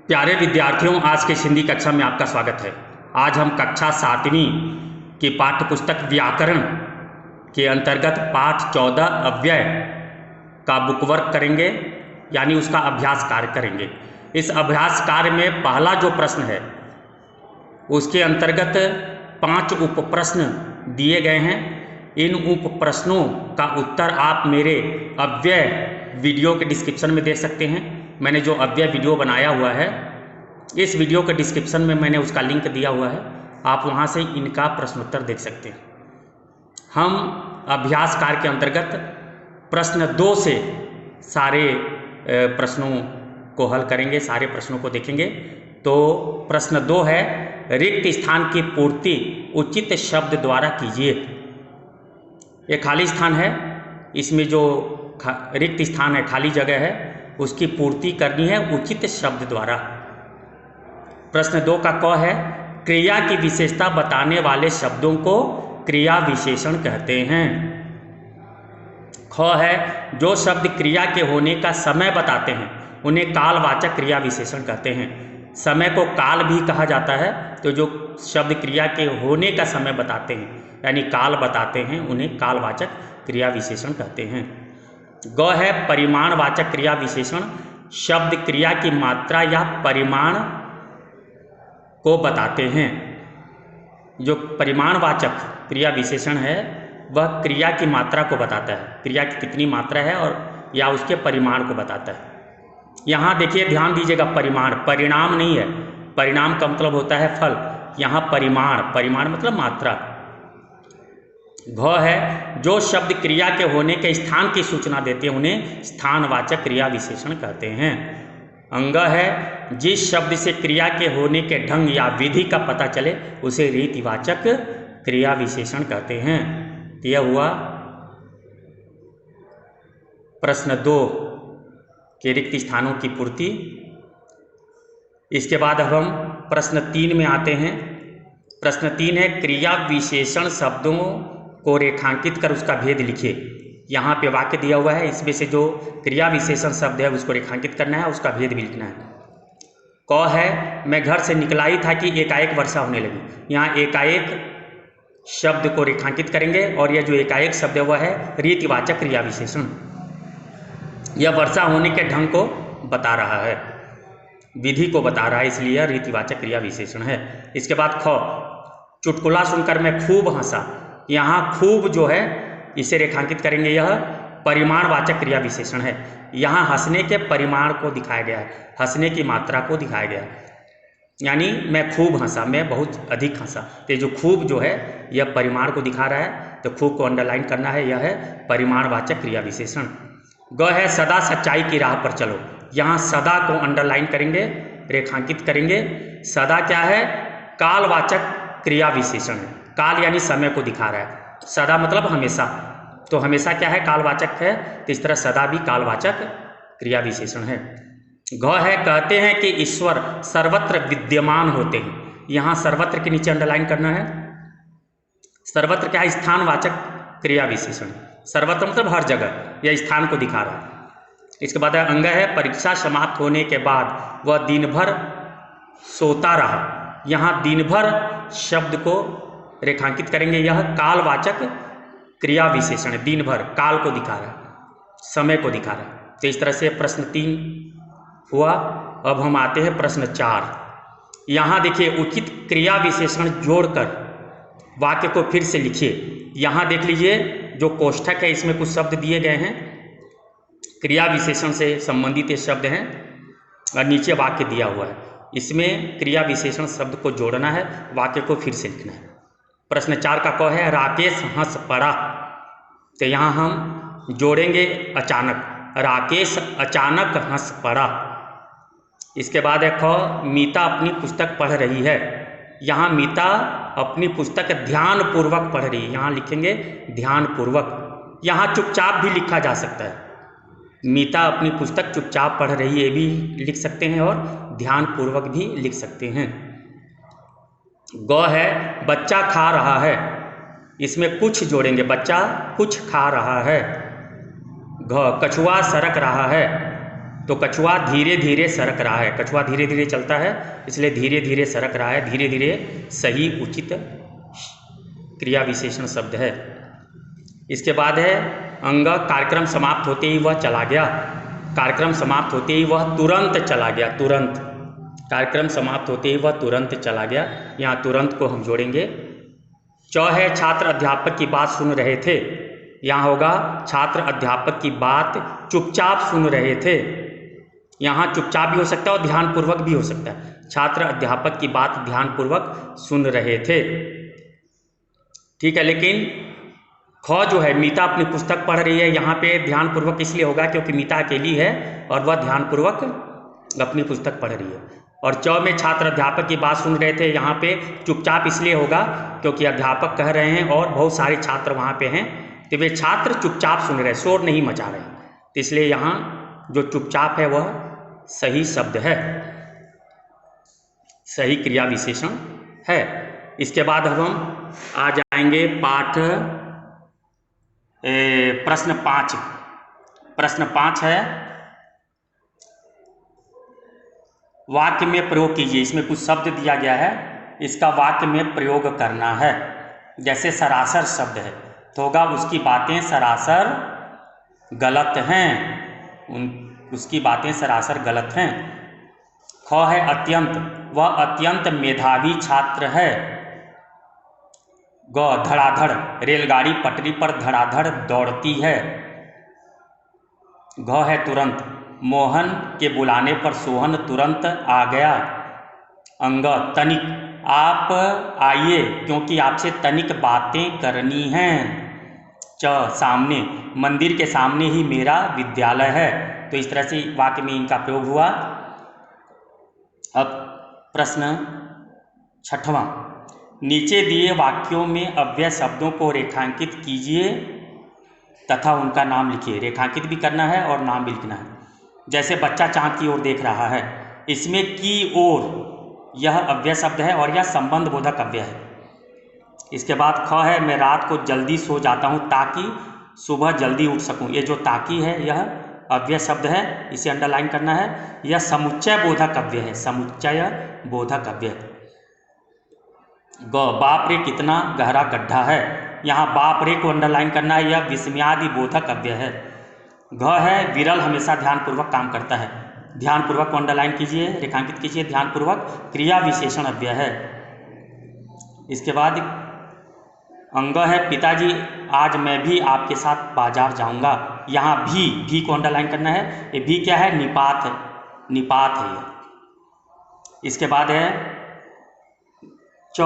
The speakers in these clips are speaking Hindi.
प्यारे विद्यार्थियों, आज के हिंदी कक्षा में आपका स्वागत है। आज हम कक्षा 7वीं की पाठ्य पुस्तक व्याकरण के अंतर्गत पाठ 14 अव्यय का बुकवर्क करेंगे, यानी उसका अभ्यास कार्य करेंगे। इस अभ्यास कार्य में पहला जो प्रश्न है उसके अंतर्गत 5 उप प्रश्न दिए गए हैं। इन उप प्रश्नों का उत्तर आप मेरे अव्यय वीडियो के डिस्क्रिप्शन में देख सकते हैं। मैंने जो अव्यय वीडियो बनाया हुआ है, इस वीडियो के डिस्क्रिप्शन में मैंने उसका लिंक दिया हुआ है, आप वहां से इनका प्रश्नोत्तर देख सकते हैं। हम अभ्यास कार्य के अंतर्गत प्रश्न 2 से सारे प्रश्नों को हल करेंगे, सारे प्रश्नों को देखेंगे। तो प्रश्न 2 है, रिक्त स्थान की पूर्ति उचित शब्द द्वारा कीजिए। ये खाली स्थान है, इसमें जो रिक्त स्थान है, खाली जगह है, उसकी पूर्ति करनी है उचित शब्द द्वारा। प्रश्न 2 का क है, क्रिया की विशेषता बताने वाले शब्दों को क्रिया विशेषण कहते हैं। ख है, जो शब्द क्रिया के होने का समय बताते हैं उन्हें कालवाचक क्रिया विशेषण कहते हैं। समय को काल भी कहा जाता है, तो जो शब्द क्रिया के होने का समय बताते हैं यानी काल बताते हैं, उन्हें कालवाचक क्रिया विशेषण कहते हैं। ग है, परिमाणवाचक क्रिया विशेषण शब्द क्रिया की मात्रा या परिमाण को बताते हैं। जो परिमाणवाचक क्रिया विशेषण है वह क्रिया की मात्रा को बताता है, क्रिया की कितनी मात्रा है और या उसके परिमाण को बताता है। यहाँ देखिए, ध्यान दीजिएगा, परिमाण परिणाम नहीं है। परिणाम का मतलब होता है फल, यहाँ परिमाण, परिमाण मतलब मात्रा। घ है, जो शब्द क्रिया के होने के स्थान की सूचना देते हैं उन्हें स्थानवाचक क्रिया विशेषण कहते हैं। अंग है, जिस शब्द से क्रिया के होने के ढंग या विधि का पता चले उसे रीतिवाचक क्रिया विशेषण कहते हैं। यह हुआ प्रश्न 2 के रिक्त स्थानों की पूर्ति। इसके बाद अब हम प्रश्न 3 में आते हैं। प्रश्न 3 है, क्रिया विशेषण शब्दों को रेखांकित कर उसका भेद लिखिए। यहाँ पे वाक्य दिया हुआ है, इसमें से जो क्रिया विशेषण शब्द है उसको रेखांकित करना है, उसका भेद भी लिखना है। क है, मैं घर से निकला ही था कि एकाएक वर्षा होने लगी। यहाँ एकाएक शब्द को रेखांकित करेंगे और यह जो एकाएक शब्द है वह है रीतिवाचक क्रिया विशेषण। यह वर्षा होने के ढंग को बता रहा है, विधि को बता रहा है, इसलिए यह रीतिवाचक क्रिया विशेषण है। इसके बाद ख, चुटकुला सुनकर मैं खूब हंसा। यहाँ खूब जो है इसे रेखांकित करेंगे, यह परिमाणवाचक क्रिया विशेषण है। यहाँ हंसने के परिमाण को दिखाया गया है, हंसने की मात्रा को दिखाया गया है, यानी मैं खूब हंसा, मैं बहुत अधिक हंसा। तो जो खूब जो है यह परिमाण को दिखा रहा है, तो खूब को अंडरलाइन करना है, यह है परिमाणवाचक क्रिया विशेषण। ग है, सदा सच्चाई की राह पर चलो। यहाँ सदा को अंडरलाइन करेंगे, रेखांकित करेंगे। सदा क्या है? कालवाचक क्रिया विशेषण है, काल यानी समय को दिखा रहा है। सदा मतलब हमेशा, तो हमेशा क्या है? कालवाचक है, तो इस तरह सदा भी कालवाचक क्रिया विशेषण है। घ है, कहते हैं कि ईश्वर सर्वत्र विद्यमान होते हैं। यहाँ सर्वत्र के नीचे अंडरलाइन करना है। सर्वत्र क्या है? स्थानवाचक क्रिया विशेषण। सर्वत्र मतलब हर जगह, यह स्थान को दिखा रहा है। इसके बाद अंग है, परीक्षा समाप्त होने के बाद वह दिन भर सोता रहा। यहाँ दिन भर शब्द को रेखांकित करेंगे, यह कालवाचक क्रिया विशेषण है। दिन भर काल को दिखा रहा है, समय को दिखा रहा है। तो इस तरह से प्रश्न 3 हुआ। अब हम आते हैं प्रश्न 4। यहाँ देखिए, उचित क्रिया विशेषण जोड़कर वाक्य को फिर से लिखिए। यहाँ देख लीजिए, जो कोष्ठक है इसमें कुछ शब्द दिए गए हैं, क्रिया विशेषण से संबंधित ये शब्द हैं और नीचे वाक्य दिया हुआ है। इसमें क्रिया विशेषण शब्द को जोड़ना है, वाक्य को फिर से लिखना है। प्रश्न 4 का क है, राकेश हंस पड़ा। तो यहाँ हम जोड़ेंगे अचानक, राकेश अचानक हंस पड़ा। इसके बाद है ख, मीता अपनी पुस्तक पढ़ रही है। यहाँ मीता अपनी पुस्तक ध्यानपूर्वक पढ़ रही है, यहाँ लिखेंगे ध्यानपूर्वक। यहाँ चुपचाप भी लिखा जा सकता है, मीता अपनी पुस्तक चुपचाप पढ़ रही है, ये भी लिख सकते हैं और ध्यानपूर्वक भी लिख सकते हैं। ग है, बच्चा खा रहा है। इसमें कुछ जोड़ेंगे, बच्चा कुछ खा रहा है। घ, कछुआ सरक रहा है। तो कछुआ धीरे धीरे सरक रहा है, कछुआ धीरे धीरे चलता है इसलिए धीरे धीरे सरक रहा है, धीरे धीरे सही उचित क्रिया विशेषण शब्द है। इसके बाद है अंग, कार्यक्रम समाप्त होते ही वह चला गया, कार्यक्रम समाप्त होते ही वह तुरंत चला गया, तुरंत, कार्यक्रम समाप्त होते ही वह तुरंत चला गया, यहाँ तुरंत को हम जोड़ेंगे। च है छात्र अध्यापक की बात सुन रहे थे, यहाँ होगा छात्र अध्यापक की बात चुपचाप सुन रहे थे, यहाँ चुपचाप भी हो सकता है और ध्यानपूर्वक भी हो सकता है। छात्र अध्यापक की बात ध्यानपूर्वक सुन रहे थे, ठीक है। लेकिन ख जो है मीता अपनी पुस्तक पढ़ रही है, यहाँ पे ध्यानपूर्वक इसलिए होगा क्योंकि मीता अकेली है और वह ध्यानपूर्वक अपनी पुस्तक पढ़ रही है। और च में छात्र अध्यापक की बात सुन रहे थे, यहाँ पे चुपचाप इसलिए होगा क्योंकि अध्यापक कह रहे हैं और बहुत सारे छात्र वहाँ पे हैं, तो वे छात्र चुपचाप सुन रहे हैं, शोर नहीं मचा रहे, तो इसलिए यहाँ जो चुपचाप है वह सही शब्द है, सही क्रिया विशेषण है। इसके बाद अब हम आ जाएंगे पाठ प्रश्न 5। प्रश्न 5 है वाक्य में प्रयोग कीजिए। इसमें कुछ शब्द दिया गया है, इसका वाक्य में प्रयोग करना है। जैसे सरासर शब्द है तो होगा उसकी बातें सरासर गलत हैं, उसकी बातें सरासर गलत हैं। ख है अत्यंत, वह अत्यंत मेधावी छात्र है। ग धड़ाधड़, रेलगाड़ी पटरी पर धड़ाधड़ दौड़ती है। घ है तुरंत, मोहन के बुलाने पर सोहन तुरंत आ गया। अंग तनिक, आप आइए क्योंकि आपसे तनिक बातें करनी हैं। च सामने, मंदिर के सामने ही मेरा विद्यालय है। तो इस तरह से वाक्य में इनका प्रयोग हुआ। अब प्रश्न 6वां, नीचे दिए वाक्यों में अव्यय शब्दों को रेखांकित कीजिए तथा उनका नाम लिखिए। रेखांकित भी करना है और नाम भी लिखना है। जैसे बच्चा चांद की ओर देख रहा है, इसमें की ओर यह अव्यय शब्द है और यह संबंध बोधक अव्यय है। इसके बाद ख है मैं रात को जल्दी सो जाता हूँ ताकि सुबह जल्दी उठ सकूँ। ये जो ताकि है यह अव्यय शब्द है, इसे अंडरलाइन करना है। यह समुच्चय बोधक अव्यय है, समुच्चय बोधक अव्यय। ग बाप रे कितना गहरा गड्ढा है, यहाँ बाप रे को अंडरलाइन करना है, यह विस्मयादि बोधक अव्यय है। घ है विरल हमेशा ध्यानपूर्वक काम करता है, ध्यानपूर्वक को अंडरलाइन कीजिए, रेखांकित कीजिए ध्यानपूर्वक, क्रिया विशेषण अव्यय है। इसके बाद अंग है पिताजी आज मैं भी आपके साथ बाजार जाऊंगा। यहाँ भी को अंडरलाइन करना है, ये भी क्या है, निपात है, निपात है ये। इसके बाद है च,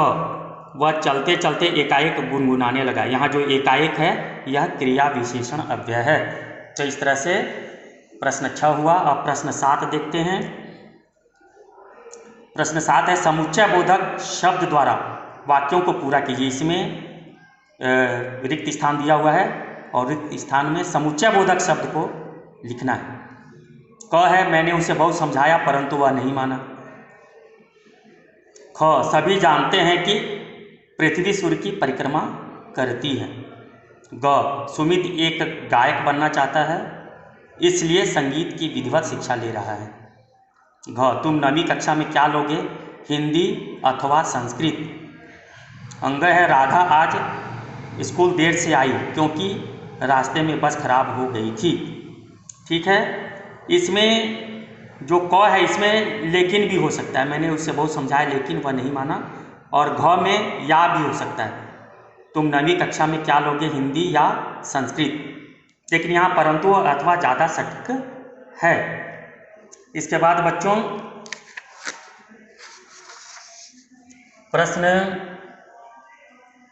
वह चलते चलते एकाएक गुनगुनाने लगा। यहाँ जो एकाएक है यह क्रिया विशेषण अव्यय है। तो इस तरह से प्रश्न 6 हुआ। अब प्रश्न 7 देखते हैं। प्रश्न 7 है समुच्चय बोधक शब्द द्वारा वाक्यों को पूरा कीजिए। इसमें रिक्त स्थान दिया हुआ है और रिक्त स्थान में समुच्चय बोधक शब्द को लिखना है। क है मैंने उसे बहुत समझाया परंतु वह नहीं माना। ख सभी जानते हैं कि पृथ्वी सूर्य की परिक्रमा करती है। ग सुमित एक गायक बनना चाहता है इसलिए संगीत की विधिवत शिक्षा ले रहा है। घ तुम 9वीं कक्षा में क्या लोगे, हिंदी अथवा संस्कृत। अंग है राधा आज स्कूल देर से आई क्योंकि रास्ते में बस खराब हो गई थी। ठीक है, इसमें जो क है इसमें लेकिन भी हो सकता है, मैंने उससे बहुत समझाया लेकिन वह नहीं माना। और घ में या भी हो सकता है, तुम 9वीं कक्षा में क्या लोगे, हिंदी या संस्कृत। लेकिन यहाँ परंतु अथवा ज़्यादा सटीक है। इसके बाद बच्चों प्रश्न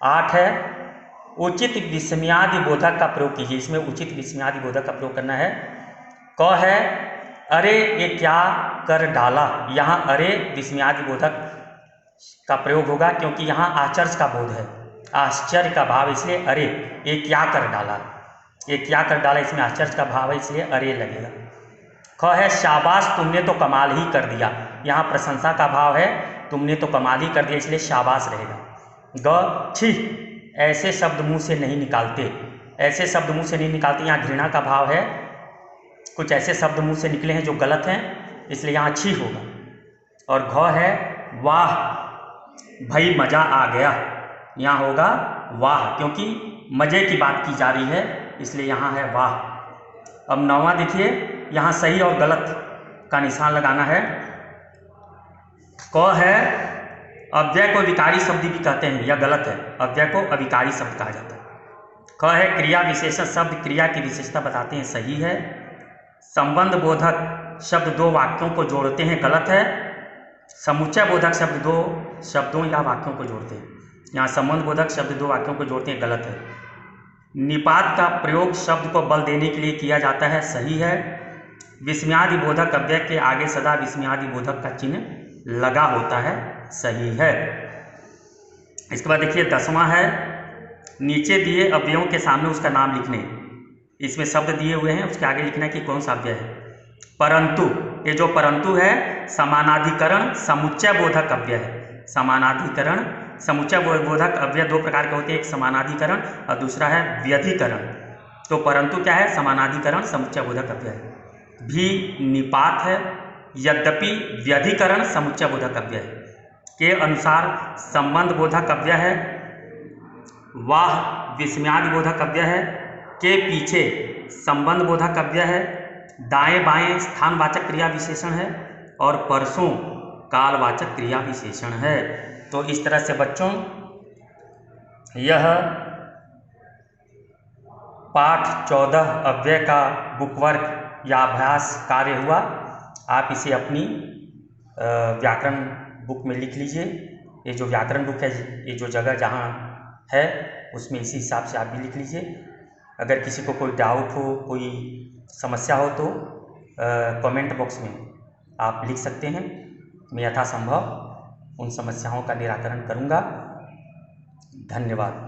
8 है उचित विस्मयादि बोधक का प्रयोग कीजिए। इसमें उचित विस्मयादि बोधक का प्रयोग करना है। क है अरे ये क्या कर डाला। यहाँ अरे विस्मयादि बोधक का प्रयोग होगा क्योंकि यहाँ आश्चर्य का बोध है, आश्चर्य का भाव, इसलिए अरे ये क्या कर डाला, ये क्या कर डाला, इसमें आश्चर्य का भाव है इसलिए अरे लगेगा। ख है शाबाश तुमने तो कमाल ही कर दिया। यहाँ प्रशंसा का भाव है, तुमने तो कमाल ही कर दिया इसलिए शाबाश रहेगा। ग छी ऐसे शब्द मुंह से नहीं निकालते, ऐसे शब्द मुंह से नहीं निकालते, यहाँ घृणा का भाव है कुछ ऐसे शब्द मुंह से निकले हैं जो गलत हैं, इसलिए यहाँ छी होगा। और घ है वाह, भाई मज़ा आ गया, यहाँ होगा वाह, क्योंकि मज़े की बात की जा रही है, इसलिए यहाँ है वाह। अब 9वां देखिए, यहाँ सही और गलत का निशान लगाना है। क है अव्यय को विकारी शब्द भी कहते हैं, यह गलत है, अव्यय को अविकारी शब्द कहा जाता है। ख है क्रिया विशेषण शब्द क्रिया की विशेषता बताते हैं, सही है। संबंध बोधक शब्द दो वाक्यों को जोड़ते हैं, गलत है। समुच्चय बोधक शब्द दो शब्दों या वाक्यों को जोड़ते हैं, यहाँ संबंध बोधक शब्द दो वाक्यों को जोड़ते हैं, गलत है। निपात का प्रयोग शब्द को बल देने के लिए किया जाता है, सही है। विस्मयादि बोधक अव्यय के आगे सदा विस्मयादि बोधक का चिन्ह लगा होता है, सही है। इसके बाद देखिए 10वां है, नीचे दिए अव्ययों के सामने उसका नाम लिखने। इसमें शब्द दिए हुए हैं, उसके आगे लिखना है कि कौन सा अव्यय है। परंतु, ये जो परंतु है समानाधिकरण समुच्चय बोधक अव्यय है। समानाधिकरण समुच्चय बोधक अव्यय दो प्रकार के होते हैं, एक समानाधिकरण और दूसरा है व्यधिकरण। तो परंतु क्या है, समानाधिकरण समुच्चय बोधक अव्यय है। भी निपात है, यद्यपि व्यधिकरण समुच्चय बोधक अव्यय के अनुसार संबंध बोधक अव्यय है। वाह विस्मयादि बोधक अव्यय है, के पीछे संबंध बोधक अव्यय है। दाएं बाएं स्थानवाचक क्रिया विशेषण है और परसों कालवाचक क्रिया विशेषण है। तो इस तरह से बच्चों यह पाठ 14 अव्यय का बुक वर्क या अभ्यास कार्य हुआ। आप इसे अपनी व्याकरण बुक में लिख लीजिए। ये जो व्याकरण बुक है, ये जो जगह जहाँ है उसमें इसी हिसाब से आप भी लिख लीजिए। अगर किसी को कोई डाउट हो, कोई समस्या हो तो कमेंट बॉक्स में आप लिख सकते हैं। मैं यथासंभव उन समस्याओं का निराकरण करूँगा। धन्यवाद।